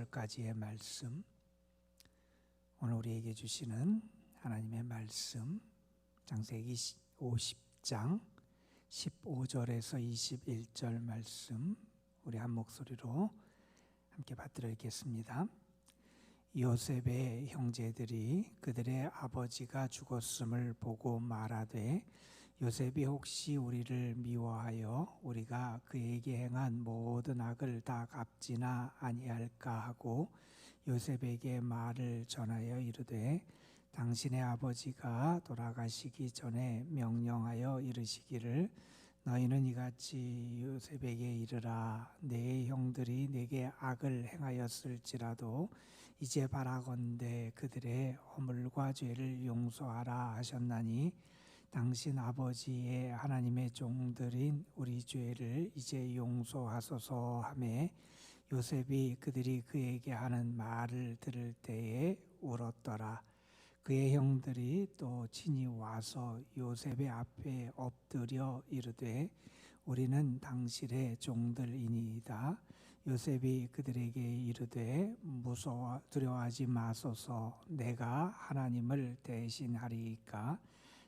20절까지의 말씀, 오늘 우리에게 주시는 하나님의 말씀, 창세기 50장 15절에서 21절 말씀, 우리 한 목소리로 함께 받들어 읽겠습니다. 요셉의 형제들이 그들의 아버지가 죽었음을 보고 말하되, 요셉이 혹시 우리를 미워하여 우리가 그에게 행한 모든 악을 다 갚지나 아니할까 하고 요셉에게 말을 전하여 이르되, 당신의 아버지가 돌아가시기 전에 명령하여 이르시기를, 너희는 이같이 요셉에게 이르라. 내 형들이 내게 악을 행하였을지라도 이제 바라건대 그들의 허물과 죄를 용서하라 하셨나니, 당신 아버지의 하나님의 종들인 우리 죄를 이제 용서하소서 하매, 요셉이 그들이 그에게 하는 말을 들을 때에 울었더라. 그의 형들이 또 친히 와서 요셉의 앞에 엎드려 이르되, 우리는 당신의 종들이니이다. 요셉이 그들에게 이르되, 두려워하지 마소서. 내가 하나님을 대신하리이까.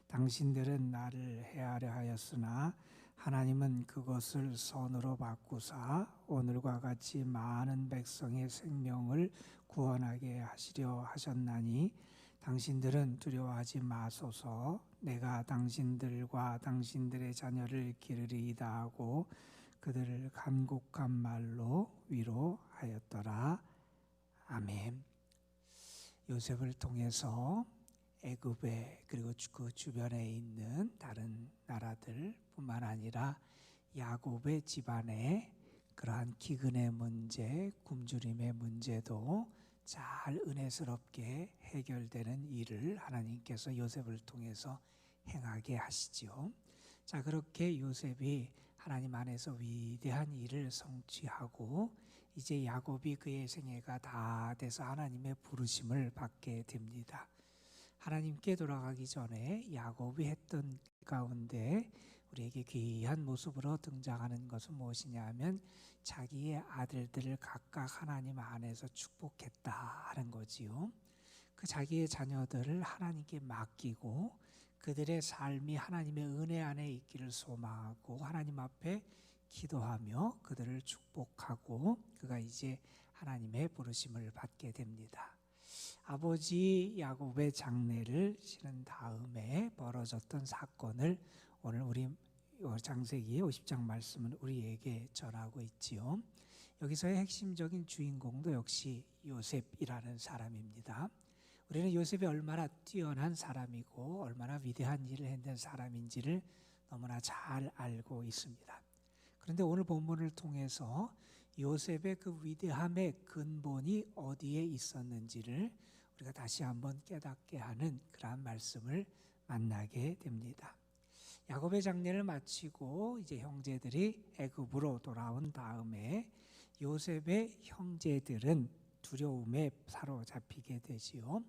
당신들은 나를 해하려 하였으나 하나님은 그것을 선으로 바꾸사 오늘과 같이 많은 백성의 생명을 구원하게 하시려 하셨나니, 당신들은 두려워하지 마소서. 내가 당신들과 당신들의 자녀를 기르리이다 하고 그들을 간곡한 말로 위로하였더라. 아멘. 요셉을 통해서 애굽에 그리고 그 주변에 있는 다른 나라들뿐만 아니라 야곱의 집안의 그러한 기근의 문제, 굶주림의 문제도 잘 은혜스럽게 해결되는 일을 하나님께서 요셉을 통해서 행하게 하시지요. 자, 그렇게 요셉이 하나님 안에서 위대한 일을 성취하고 이제 야곱이 그의 생애가 다 돼서 하나님의 부르심을 받게 됩니다. 하나님께 돌아가기 전에 야곱이 했던 가운데 우리에게 귀한 모습으로 등장하는 것은 무엇이냐 하면, 자기의 아들들을 각각 하나님 안에서 축복했다 하는 거지요. 그 자기의 자녀들을 하나님께 맡기고 그들의 삶이 하나님의 은혜 안에 있기를 소망하고 하나님 앞에 기도하며 그들을 축복하고 그가 이제 하나님의 부르심을 받게 됩니다. 아버지 야곱의 장례를 치른 다음에 벌어졌던 사건을 오늘 우리 창세기 50장 말씀은 우리에게 전하고 있지요. 여기서의 핵심적인 주인공도 역시 요셉이라는 사람입니다. 우리는 요셉이 얼마나 뛰어난 사람이고 얼마나 위대한 일을 했는 사람인지를 너무나 잘 알고 있습니다. 그런데 오늘 본문을 통해서 요셉의 그 위대함의 근본이 어디에 있었는지를 우리가 다시 한번 깨닫게 하는 그러한 말씀을 만나게 됩니다. 야곱의 장례를 마치고 이제 형제들이 애굽으로 돌아온 다음에 요셉의 형제들은 두려움에 사로잡히게 되지요.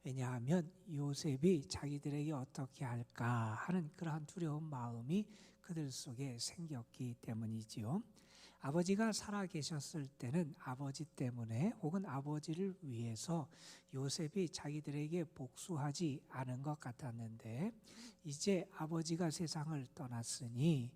왜냐하면 요셉이 자기들에게 어떻게 할까 하는 그러한 두려운 마음이 그들 속에 생겼기 때문이지요. 아버지가 살아 계셨을 때는 아버지 때문에 혹은 아버지를 위해서 요셉이 자기들에게 복수하지 않은 것 같았는데, 이제 아버지가 세상을 떠났으니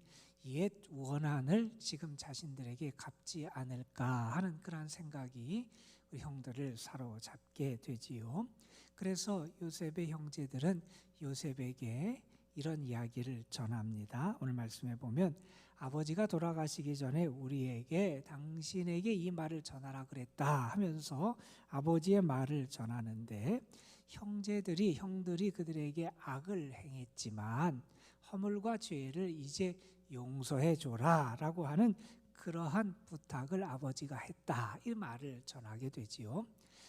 옛 원한을 지금 자신들에게 갚지 않을까 하는 그런 생각이 우리 형들을 사로잡게 되지요. 그래서 요셉의 형제들은 요셉에게 이런 이야기를 전합니다. 오늘 말씀에 보면, 아버지가 돌아가시기 전에 우리에게 당신에게 이 말을 전하라 그랬다 하면서 아버지의 말을 전하는데, 형들이 그들에게 악을 행했지만 허물과 죄를 이제 용서해 줘라 라고 하는 그러한 부탁을 아버지가 했다, 이 말을 전하게 되지요.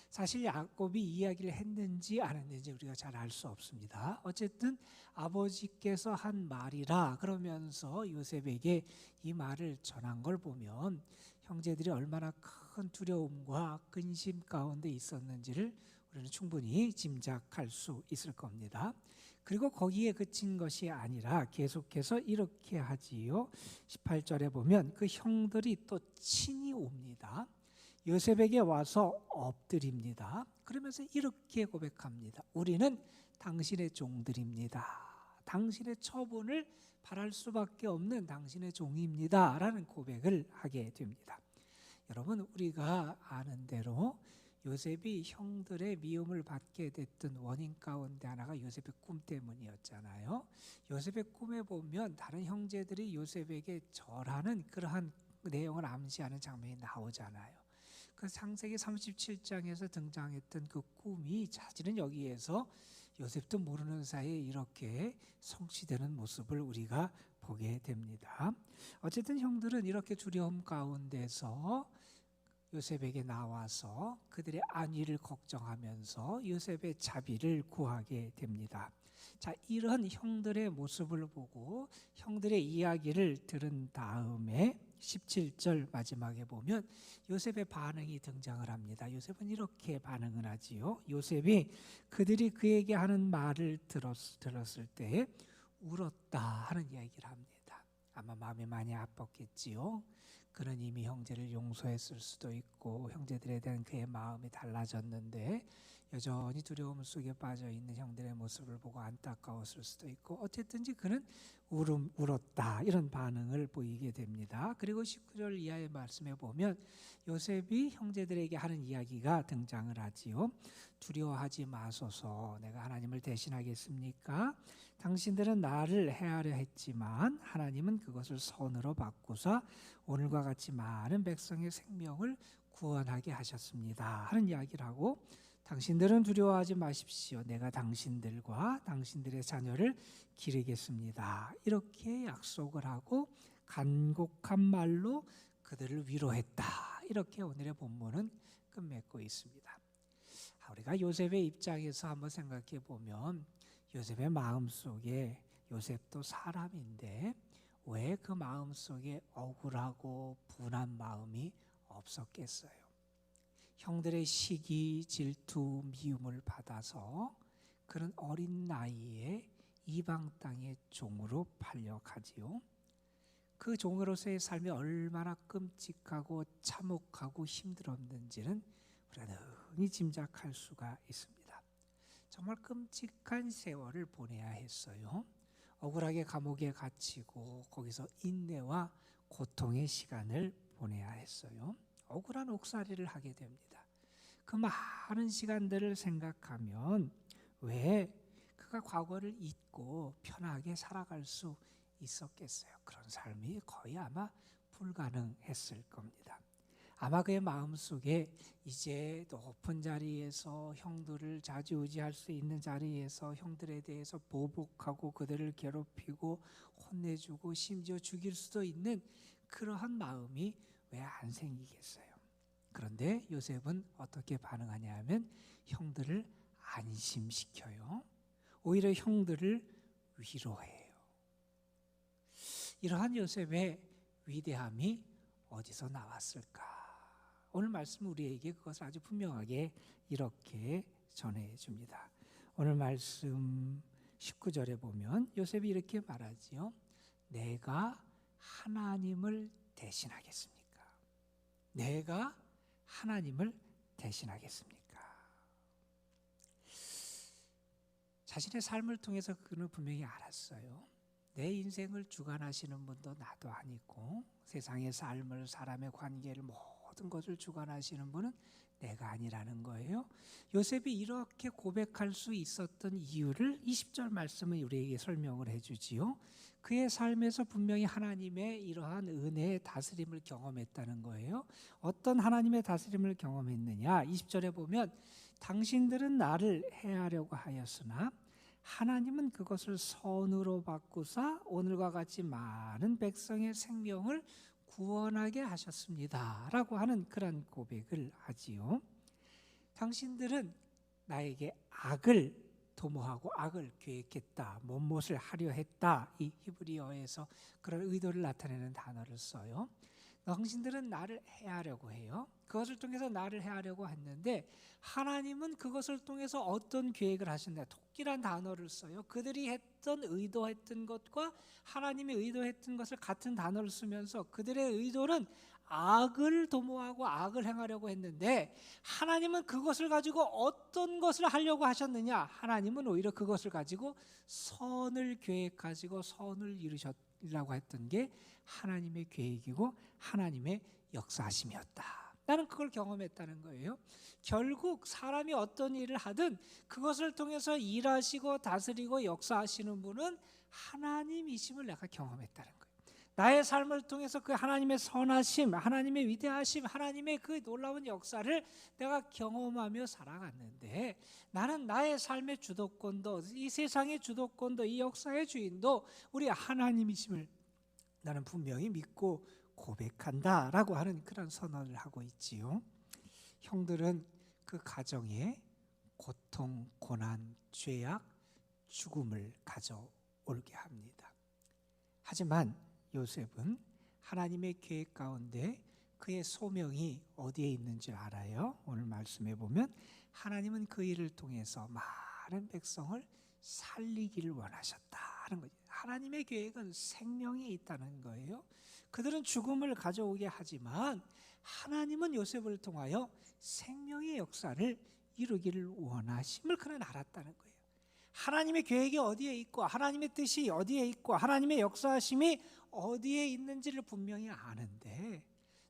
사실 야곱이 이야기를 했는지 안 했는지 우리가 잘 알 수 없습니다. 어쨌든 아버지께서 한 말이라 그러면서 요셉에게 이 말을 전한 걸 보면 형제들이 얼마나 큰 두려움과 근심 가운데 있었는지를 우리는 충분히 짐작할 수 있을 겁니다. 그리고 거기에 그친 것이 아니라 계속해서 이렇게 하지요. 18절에 보면 그 형들이 또 친히 옵니다. 요셉에게 와서 엎드립니다. 그러면서 이렇게 고백합니다. 우리는 당신의 종들입니다. 당신의 처분을 바랄 수밖에 없는 당신의 종입니다. 라는 고백을 하게 됩니다. 여러분, 우리가 아는 대로 요셉이 형들의 미움을 받게 됐던 원인 가운데 하나가 요셉의 꿈 때문이었잖아요. 요셉의 꿈에 보면 다른 형제들이 요셉에게 절하는 그러한 내용을 암시하는 장면이 나오잖아요. 그 창세기 37장에서 등장했던 그 꿈이 사실은 여기에서 요셉도 모르는 사이에 이렇게 성취되는 모습을 우리가 보게 됩니다. 어쨌든 형들은 이렇게 두려움 가운데서 요셉에게 나와서 그들의 안위를 걱정하면서 요셉의 자비를 구하게 됩니다. 자, 이런 형들의 모습을 보고 형들의 이야기를 들은 다음에 17절 마지막에 보면 요셉의 반응이 등장을 합니다. 요셉은 이렇게 반응을 하지요. 요셉이 그들이 그에게 하는 말을 들었을 때 울었다 하는 이야기를 합니다. 아마 마음이 많이 아팠겠지요. 그는 이미 형제를 용서했을 수도 있고 형제들에 대한 그의 마음이 달라졌는데 여전히 두려움 속에 빠져있는 형들의 모습을 보고 안타까웠을 수도 있고 어쨌든지 그는 울었다 이런 반응을 보이게 됩니다. 그리고 19절 이하의 말씀에 보면 요셉이 형제들에게 하는 이야기가 등장을 하지요. 두려워하지 마소서, 내가 하나님을 대신하겠습니까? 당신들은 나를 해하려 했지만 하나님은 그것을 선으로 바꾸사 오늘과 같이 많은 백성의 생명을 구원하게 하셨습니다 하는 이야기를 하고, 당신들은 두려워하지 마십시오. 내가 당신들과 당신들의 자녀를 기르겠습니다. 이렇게 약속을 하고 간곡한 말로 그들을 위로했다. 이렇게 오늘의 본문은 끝맺고 있습니다. 우리가 요셉의 입장에서 한번 생각해 보면 요셉의 마음속에, 요셉도 사람인데 왜 그 마음속에 억울하고 분한 마음이 없었겠어요? 형들의 시기, 질투, 미움을 받아서 그는 어린 나이에 이방 땅의 종으로 팔려가지요. 그 종으로서의 삶이 얼마나 끔찍하고 참혹하고 힘들었는지는 우리가 능히 짐작할 수가 있습니다. 정말 끔찍한 세월을 보내야 했어요. 억울하게 감옥에 갇히고 거기서 인내와 고통의 시간을 보내야 했어요. 억울한 옥살이를 하게 됩니다. 그 많은 시간들을 생각하면 왜 그가 과거를 잊고 편하게 살아갈 수 있었겠어요? 그런 삶이 거의 아마 불가능했을 겁니다. 아마 그의 마음속에 이제 높은 자리에서 형들을 좌지우지할 수 있는 자리에서 형들에 대해서 보복하고 그들을 괴롭히고 혼내주고 심지어 죽일 수도 있는 그러한 마음이 왜 안 생기겠어요? 그런데 요셉은 어떻게 반응하냐 하면 형들을 안심시켜요. 오히려 형들을 위로해요. 이러한 요셉의 위대함이 어디서 나왔을까? 오늘 말씀 우리에게 그것을 아주 분명하게 이렇게 전해줍니다. 오늘 말씀 19절에 보면 요셉이 이렇게 말하지요. 내가 하나님을 대신하겠습니까? 내가 하나님을 대신하겠습니까? 자신의 삶을 통해서 그는 분명히 알았어요. 내 인생을 주관하시는 분도 나도 아니고 세상의 삶을, 사람의 관계를, 모든 것을 주관하시는 분은 내가 아니라는 거예요. 요셉이 이렇게 고백할 수 있었던 이유를 20절 말씀은 우리에게 설명을 해주지요. 그의 삶에서 분명히 하나님의 이러한 은혜의 다스림을 경험했다는 거예요. 어떤 하나님의 다스림을 경험했느냐? 20절에 보면 당신들은 나를 해하려고 하였으나 하나님은 그것을 선으로 바꾸사 오늘과 같이 많은 백성의 생명을 구원하게 하셨습니다 라고 하는 그런 고백을 하지요. 당신들은 나에게 악을 도모하고 악을 계획했다, 못못을 하려 했다. 이 히브리어에서 그런 의도를 나타내는 단어를 써요. 당신들은 나를 해하려고 해요. 그것을 통해서 나를 해하려고 했는데 하나님은 그것을 통해서 어떤 계획을 하셨냐? 토끼란 단어를 써요. 그들이 의도했던 것과 하나님이 의도했던 것을 같은 단어를 쓰면서 그들의 의도는 악을 도모하고 악을 행하려고 했는데 하나님은 그것을 가지고 어떤 것을 하려고 하셨느냐? 하나님은 오히려 그것을 가지고 선을 계획하시고 선을 이루시려고 했던 게 하나님의 계획이고 하나님의 역사하심이었다. 나는 그걸 경험했다는 거예요. 결국 사람이 어떤 일을 하든 그것을 통해서 일하시고 다스리고 역사하시는 분은 하나님이심을 내가 경험했다는 거예요. 나의 삶을 통해서 그 하나님의 선하심, 하나님의 위대하심, 하나님의 그 놀라운 역사를 내가 경험하며 살아갔는데 나는 나의 삶의 주도권도, 이 세상의 주도권도, 이 역사의 주인도 우리 하나님이심을 나는 분명히 믿고 고백한다라고 하는 그런 선언을 하고 있지요. 형들은 그 가정에 고통, 고난, 죄악, 죽음을 가져올게 합니다. 하지만 요셉은 하나님의 계획 가운데 그의 소명이 어디에 있는 줄 알아요? 오늘 말씀해 보면 하나님은 그 일을 통해서 많은 백성을 살리기를 원하셨다는 거죠. 하나님의 계획은 생명이 있다는 거예요. 그들은 죽음을 가져오게 하지만 하나님은 요셉을 통하여 생명의 역사를 이루기를 원하심을 그는 알았다는 거예요. 하나님의 계획이 어디에 있고 하나님의 뜻이 어디에 있고 하나님의 역사하심이 어디에 있는지를 분명히 아는데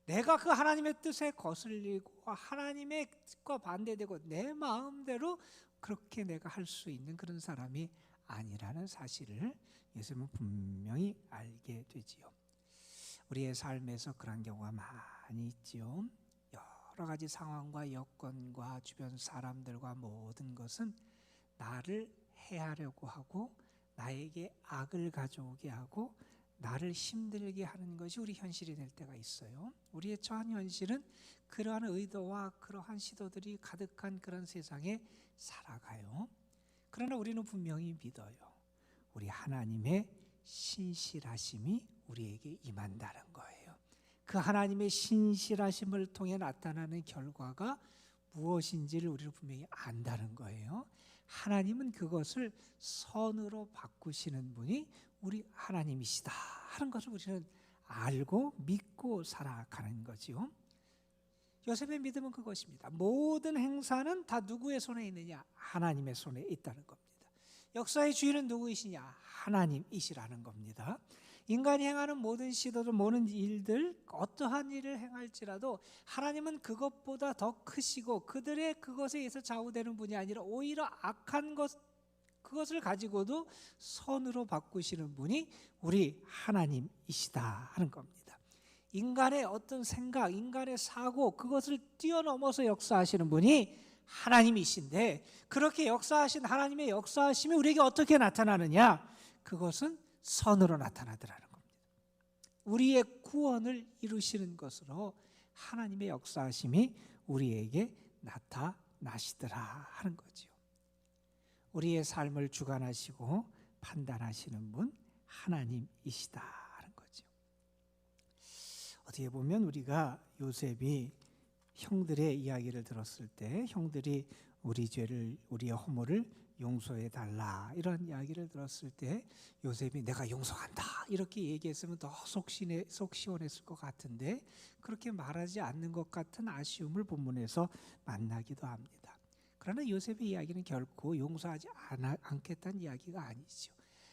내가 그 하나님의 뜻에 거슬리고 하나님의 뜻과 반대되고 내 마음대로 그렇게 내가 할 수 있는 그런 사람이 아니라는 사실을 요셉은 분명히 알게 되지요. 우리의 삶에서 그런 경우가 많이 있지요. 여러 가지 상황과 여건과 주변 사람들과 모든 것은 나를 해하려고 하고 나에게 악을 가져오게 하고 나를 힘들게 하는 것이 우리 현실이 될 때가 있어요. 우리의 처한 현실은 그러한 의도와 그러한 시도들이 가득한 그런 세상에 살아가요. 그러나 우리는 분명히 믿어요. 우리 하나님의 신실하심이 우리에게 임한다는 거예요. 그 하나님의 신실하심을 통해 나타나는 결과가 무엇인지를 우리는 분명히 안다는 거예요. 하나님은 그것을 선으로 바꾸시는 분이 우리 하나님이시다 하는 것을 우리는 알고 믿고 살아가는 거지요. 요셉의 믿음은 그것입니다. 모든 행사는 다 누구의 손에 있느냐? 하나님의 손에 있다는 겁니다. 역사의 주인은 누구이시냐? 하나님이시라는 겁니다. 인간이 행하는 모든 시도들, 모든 일들, 어떠한 일을 행할지라도 하나님은 그것보다 더 크시고 그들의 그것에 의해서 좌우되는 분이 아니라 오히려 악한 그것을 가지고도 선으로 바꾸시는 분이 우리 하나님이시다 하는 겁니다. 인간의 어떤 생각, 인간의 사고, 그것을 뛰어넘어서 역사하시는 분이 하나님이신데 그렇게 역사하신 하나님의 역사하심이 우리에게 어떻게 나타나느냐? 그것은 선으로 나타나더라는 겁니다. 우리의 구원을 이루시는 것으로 하나님의 역사하심이 우리에게 나타나시더라 하는 거죠. 우리의 삶을 주관하시고 판단하시는 분 하나님이시다 하는 거죠. 어떻게 보면 우리가 요셉이 형들의 이야기를 들었을 때 형들이 우리 죄를, 우리의 허물을 용서해 달라 이런 이야기를 들었을 때 요셉이 내가 용서한다 이렇게 얘기했으면 더 속 시원했을 것 같은데 그렇게 말하지 않는 것 같은 아쉬움을 본문에서 만나기도 합니다. 그러나 요셉의 이야기는 결코 용서하지 않겠다는 이야기가 아니죠.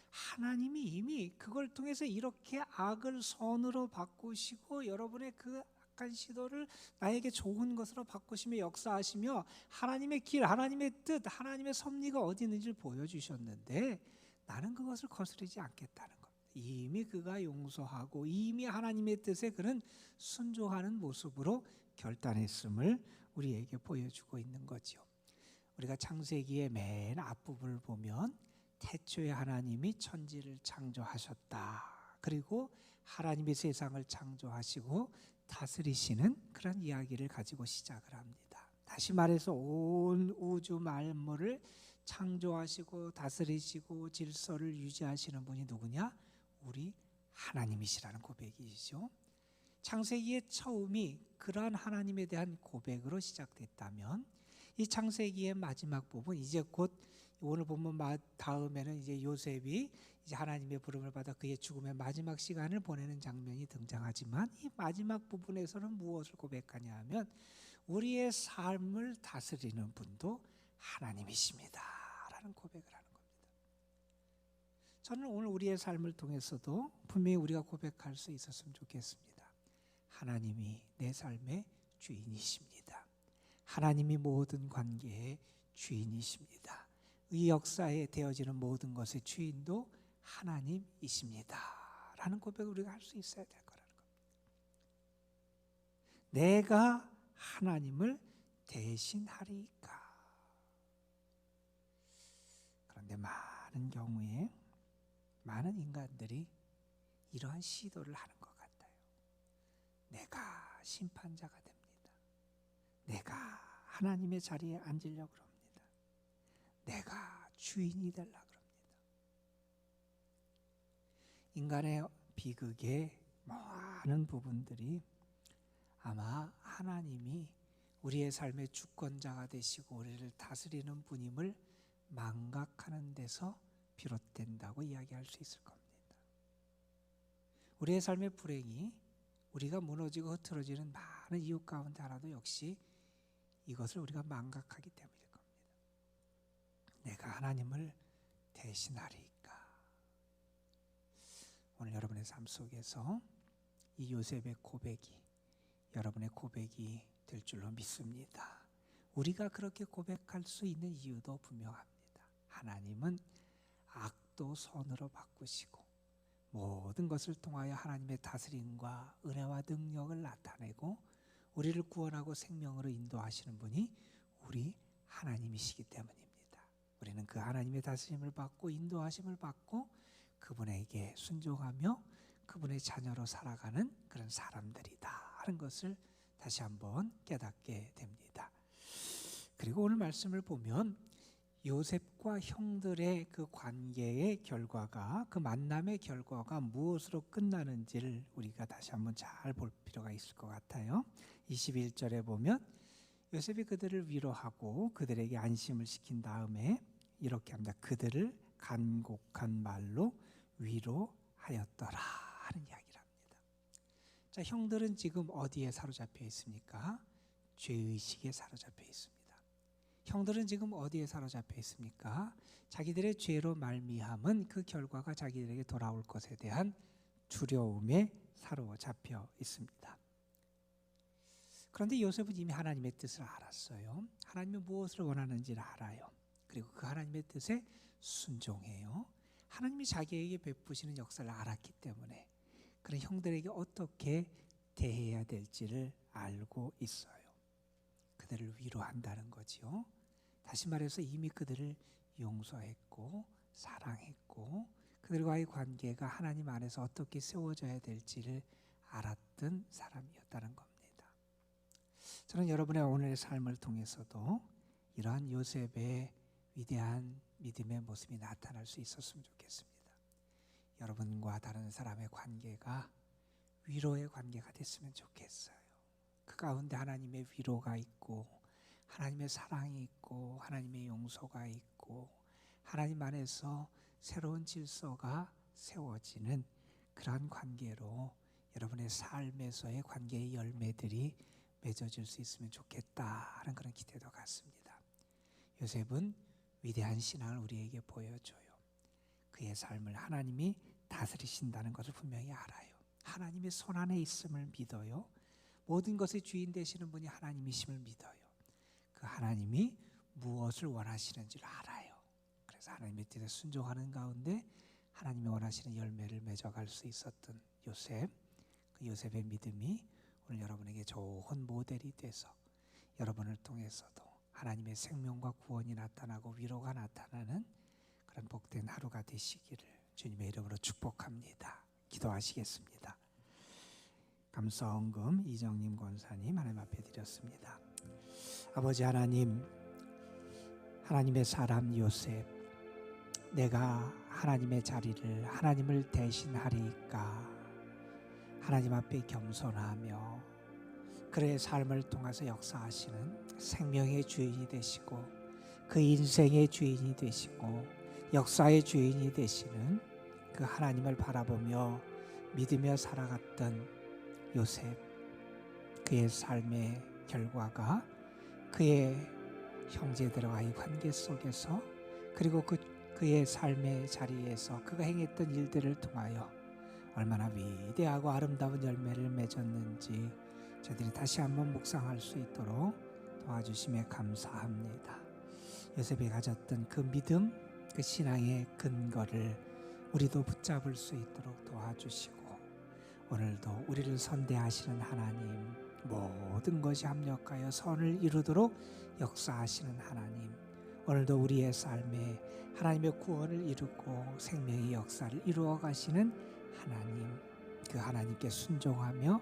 하나님이 이미 그걸 통해서 이렇게 악을 선으로 바꾸시고 여러분의 그 악한 시도를 나에게 좋은 것으로 바꾸시며 역사하시며 하나님의 길, 하나님의 뜻, 하나님의 섭리가 어디 있는지를 보여주셨는데 나는 그것을 거스르지 않겠다는 겁니다. 이미 그가 용서하고 이미 하나님의 뜻에 그는 순종하는 모습으로 결단했음을 우리에게 보여주고 있는 거죠. 우리가 창세기의 맨 앞부분을 보면 태초에 하나님이 천지를 창조하셨다. 그리고 하나님이 세상을 창조하시고 다스리시는 그런 이야기를 가지고 시작을 합니다. 다시 말해서 온 우주 만물을 창조하시고 다스리시고 질서를 유지하시는 분이 누구냐? 우리 하나님이시라는 고백이시죠. 창세기의 처음이 그러한 하나님에 대한 고백으로 시작됐다면 이 창세기의 마지막 부분 이제 곧 오늘 보면 다음에는 이제 요셉이 이제 하나님의 부름을 받아 그의 죽음의 마지막 시간을 보내는 장면이 등장하지만 이 마지막 부분에서는 무엇을 고백하냐 하면 우리의 삶을 다스리는 분도 하나님이십니다 라는 고백을 하는 겁니다. 저는 오늘 우리의 삶을 통해서도 분명히 우리가 고백할 수 있었으면 좋겠습니다. 하나님이 내 삶의 주인이십니다. 하나님이 모든 관계의 주인이십니다. 이 역사에 되어지는 모든 것의 주인도 하나님이십니다 라는 고백을 우리가 할 수 있어야 될 거라는 겁니다. 내가 하나님을 대신하리까. 그런데 많은 경우에 많은 인간들이 이러한 시도를 하는 것 같아요. 내가 심판자가 됩니다. 내가 하나님의 자리에 앉으려고 합니다. 내가 주인이 되려고 합니다. 인간의 비극의 많은 부분들이 아마 하나님이 우리의 삶의 주권자가 되시고 우리를 다스리는 분임을 망각하는 데서 비롯된다고 이야기할 수 있을 겁니다. 우리의 삶의 불행이 우리가 무너지고 흐트러지는 많은 이유 가운데 하나도 역시 이것을 우리가 망각하기 때문일 겁니다. 내가 하나님을 대신하리까. 오늘 여러분의 삶 속에서 이 요셉의 고백이 여러분의 고백이 될 줄로 믿습니다. 우리가 그렇게 고백할 수 있는 이유도 분명합니다. 하나님은 악도 선으로 바꾸시고 모든 것을 통하여 하나님의 다스림과 은혜와 능력을 나타내고 우리를 구원하고 생명으로 인도하시는 분이 우리 하나님이시기 때문입니다. 우리는 그 하나님의 다스림을 받고 인도하심을 받고 그분에게 순종하며 그분의 자녀로 살아가는 그런 사람들이다 하는 것을 다시 한번 깨닫게 됩니다. 그리고 오늘 말씀을 보면 요셉과 형들의 그 관계의 결과가, 그 만남의 결과가 무엇으로 끝나는지를 우리가 다시 한번 잘 볼 필요가 있을 것 같아요. 21절에 보면 요셉이 그들을 위로하고 그들에게 안심을 시킨 다음에 이렇게 합니다. 그들을 간곡한 말로 위로하였더라 하는 이야기를 합니다. 자, 형들은 지금 어디에 사로잡혀 있습니까? 죄의식에 사로잡혀 있습니다. 형들은 지금 어디에 사로잡혀 있습니까? 자기들의 죄로 말미암은 그 결과가 자기들에게 돌아올 것에 대한 두려움에 사로잡혀 있습니다. 그런데 요셉은 이미 하나님의 뜻을 알았어요. 하나님이 무엇을 원하는지를 알아요. 그리고 그 하나님의 뜻에 순종해요. 하나님이 자기에게 베푸시는 역사를 알았기 때문에 그런 형들에게 어떻게 대해야 될지를 알고 있어요. 그들을 위로한다는 거지요. 다시 말해서 이미 그들을 용서했고 사랑했고 그들과의 관계가 하나님 안에서 어떻게 세워져야 될지를 알았던 사람이었다는 겁니다. 저는 여러분의 오늘의 삶을 통해서도 이러한 요셉의 위대한 믿음의 모습이 나타날 수 있었으면 좋겠습니다. 여러분과 다른 사람의 관계가 위로의 관계가 됐으면 좋겠어요. 그 가운데 하나님의 위로가 있고 하나님의 사랑이 있고 하나님의 용서가 있고 하나님 안에서 새로운 질서가 세워지는 그러한 관계로 여러분의 삶에서의 관계의 열매들이 맺어질 수 있으면 좋겠다 하는 그런 기대도 갖습니다. 요셉은 위대한 신앙을 우리에게 보여줘요. 그의 삶을 하나님이 다스리신다는 것을 분명히 알아요. 하나님의 손안에 있음을 믿어요. 모든 것의 주인 되시는 분이 하나님이심을 믿어요. 그 하나님이 무엇을 원하시는지를 알아요. 그래서 하나님의 뜻에 순종하는 가운데 하나님이 원하시는 열매를 맺어갈 수 있었던 요셉, 그 요셉의 믿음이 오늘 여러분에게 좋은 모델이 돼서 여러분을 통해서도 하나님의 생명과 구원이 나타나고 위로가 나타나는 그런 복된 하루가 되시기를 주님의 이름으로 축복합니다. 기도하시겠습니다. 감사헌금 이정님 권사님 하나님 앞에 드렸습니다. 아버지 하나님, 하나님의 사람 요셉, 내가 하나님의 자리를 하나님을 대신하리까 하나님 앞에 겸손하며 그의 삶을 통해서 역사하시는 생명의 주인이 되시고 그 인생의 주인이 되시고 역사의 주인이 되시는 그 하나님을 바라보며 믿으며 살아갔던 요셉, 그의 삶의 결과가 그의 형제들과의 관계 속에서, 그리고 그의 삶의 자리에서 그가 행했던 일들을 통하여 얼마나 위대하고 아름다운 열매를 맺었는지 저희들이 다시 한번 묵상할 수 있도록 도와주심에 감사합니다. 요셉이 가졌던 그 믿음, 그 신앙의 근거를 우리도 붙잡을 수 있도록 도와주시고, 오늘도 우리를 선대하시는 하나님, 모든 것이 합력하여 선을 이루도록 역사하시는 하나님, 오늘도 우리의 삶에 하나님의 구원을 이루고 생명의 역사를 이루어 가시는 하나님, 그 하나님께 순종하며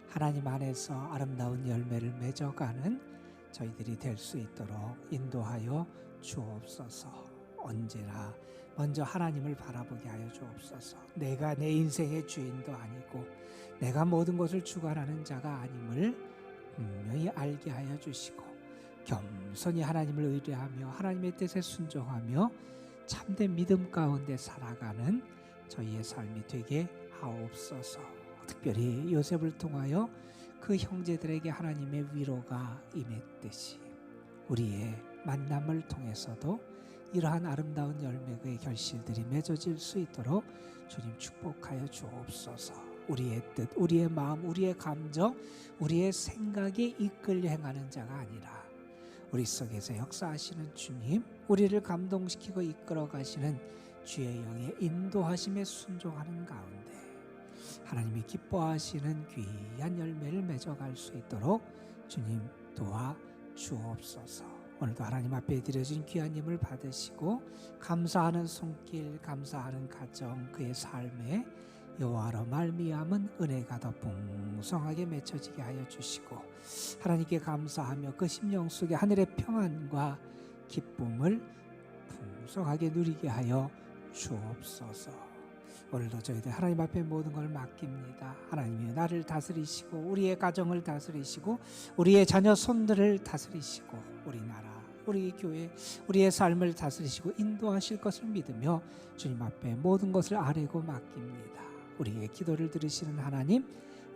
하나님 안에서 아름다운 열매를 맺어가는 저희들이 될 수 있도록 인도하여 주옵소서. 언제나 먼저 하나님을 바라보게 하여 주옵소서. 내가 내 인생의 주인도 아니고 내가 모든 것을 주관하는 자가 아님을 분명히 알게 하여 주시고, 겸손히 하나님을 의뢰하며 하나님의 뜻에 순종하며 참된 믿음 가운데 살아가는 저희의 삶이 되게 하옵소서. 특별히 요셉을 통하여 그 형제들에게 하나님의 위로가 임했듯이 우리의 만남을 통해서도 이러한 아름다운 열매의 결실들이 맺어질 수 있도록 주님 축복하여 주옵소서. 우리의 뜻, 우리의 마음, 우리의 감정, 우리의 생각에 이끌려 행하는 자가 아니라 우리 속에서 역사하시는 주님, 우리를 감동시키고 이끌어 가시는 주의 영의 인도하심에 순종하는 가운데 하나님이 기뻐하시는 귀한 열매를 맺어갈 수 있도록 주님 도와 주옵소서. 오늘도 하나님 앞에 드려진 귀한 예물 받으시고 감사하는 손길, 감사하는 가정, 그의 삶에 여호와로 말미암은 은혜가 더 풍성하게 맺혀지게 하여 주시고, 하나님께 감사하며 그 심령 속에 하늘의 평안과 기쁨을 풍성하게 누리게 하여 주옵소서. 오늘도 저희들 하나님 앞에 모든 걸 맡깁니다. 하나님이 나를 다스리시고 우리의 가정을 다스리시고 우리의 자녀 손들을 다스리시고 우리 나라, 우리 교회, 우리의 삶을 다스리시고 인도하실 것을 믿으며 주님 앞에 모든 것을 아뢰고 맡깁니다. 우리의 기도를 들으시는 하나님,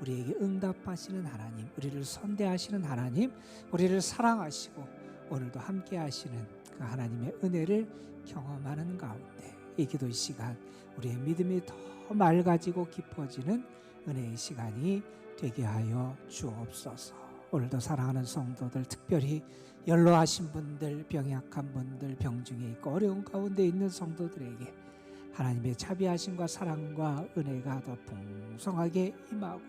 우리에게 응답하시는 하나님, 우리를 선대하시는 하나님, 우리를 사랑하시고 오늘도 함께 하시는 그 하나님의 은혜를 경험하는 가운데 이 기도 시간 우리의 믿음이 더 맑아지고 깊어지는 은혜의 시간이 되게 하여 주옵소서. 오늘도 사랑하는 성도들, 특별히 연로하신 분들, 병약한 분들, 병중에 있고 어려운 가운데 있는 성도들에게 하나님의 자비하심과 사랑과 은혜가 더 풍성하게 임하고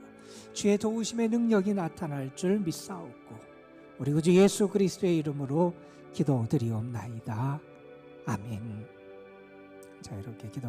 주의 도우심의 능력이 나타날 줄 믿사옵고 우리 구주 예수 그리스도의 이름으로 기도드리옵나이다. 아멘. 자, 이렇게 기도